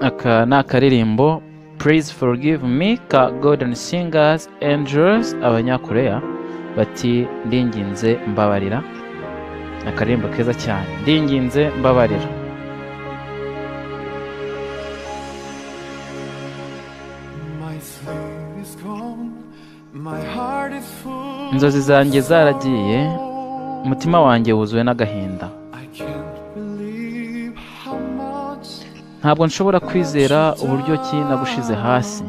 aka ni akaririmbo Please Forgive Me ka Golden Singers Angels, abanyakoreya bati ndinginze mbabarira. Akaririmbo keza cyane, ndinginze mbabarira. Inzozi zanjye zaragiye, umutima wanjye wuzuwe n'agahinda. Ntabwo nshobora kwizera uburyo ki nagushize hasi.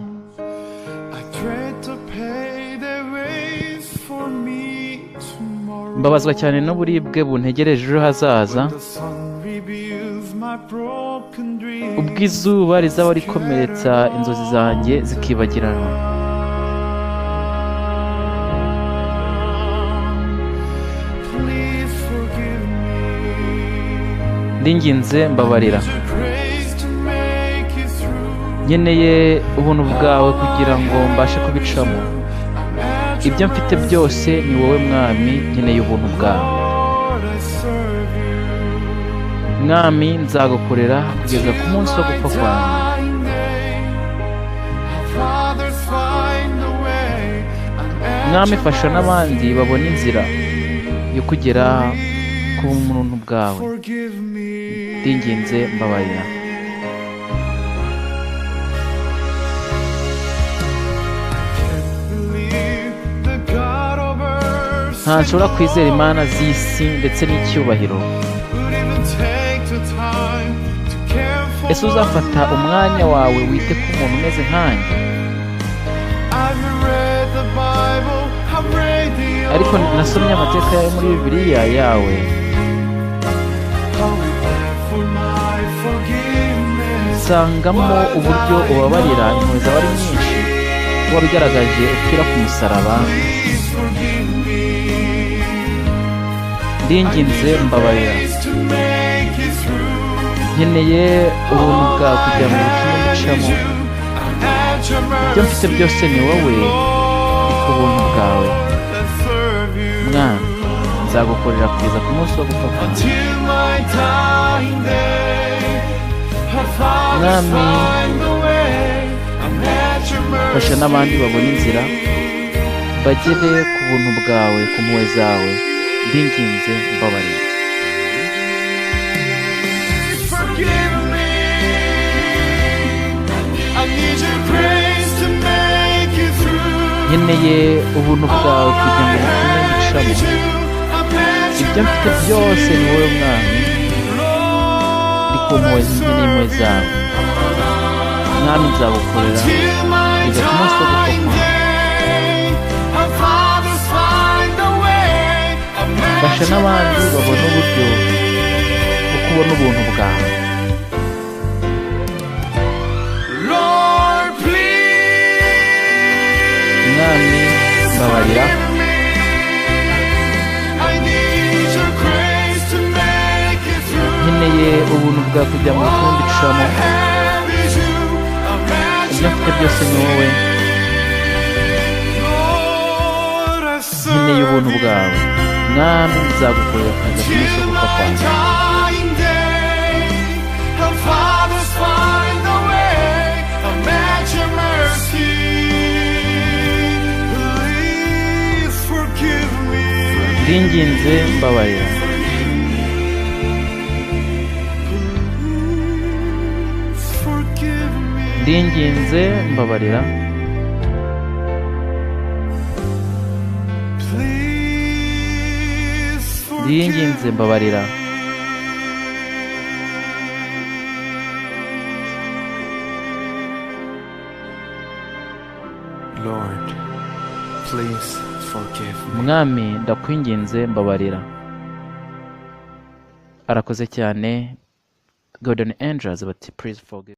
Mbabazwa cyane n'uburibwe buntegereje ejo hazaza, ubwo izuba rizaba rikomeretsa inzozi zanjye zikibagirana. Ndinginze mbabarira. Nkeneye ubuntu bwawe kugira ngo mbashe kubicamo. Ibyo mfite byose ni wowe Mwami, nkeneye ubuntu bwawe. Mwami, nzagukorera kugeza ku munsi wo gupfa kwanjye. Mwami, fasha n'abandi babona inzira yo kugera ku buntu bwawe. Ndinginze mbabarira. Ntashobora kwizera imana z'isi ndetse n'icyubahiro. Ese uzafata umwanya wawe wite ku muntu umeze nkanjye? Ariko nasomye amateka yawe muri Bibiliya yawe. Nsangamo uburyo ubabarira impuhwe zawe ari nyinshi, wabigaragaje upfira ku musaraba. Ndinginze mbabarira. Nkeneye ubuntu bwawe kugira ngo butume mbicamo. Ibyo mfite byose ni wowe, ni ku buntu bwawe. Mwami, nzagukorera kugeza ku munsi wo gupfa kwanjye. Mwami, fasha n'abandi babona inzira bagere ku buntu bwawe, ku mpuhwe zawe. Ndinginze mbabarira. Nkeneye ubuntu bwawe kugira ngo butume mbicamo. Ibyo mfite byose ni wowe Mwami, ndi ku mpuhwe n'impuhwe zawe. Mwami, nzagukorera kugeza ku munsi wo gupfa kwanjye. Fasha n'abandi babona uburyo bwo kubona ubuntu bwawe. Mwami, mbabarira. Nkeneye ubuntu bwawe kugira ngo butume mbicamo. Ibyo mfite byose ni wowe. Nkeneye ubuntu bwawe. Mwami, nzagukorera kugeza ku munsi wo gupfa kwanjye. Ndinginze mbabarira. Ndinginze mbabarira. Ndinginze mbabarira. Lord, please forgive me. Mwami, ndakwinginze mbabarira. Arakoze cyane. Golden Angels bati please forgive.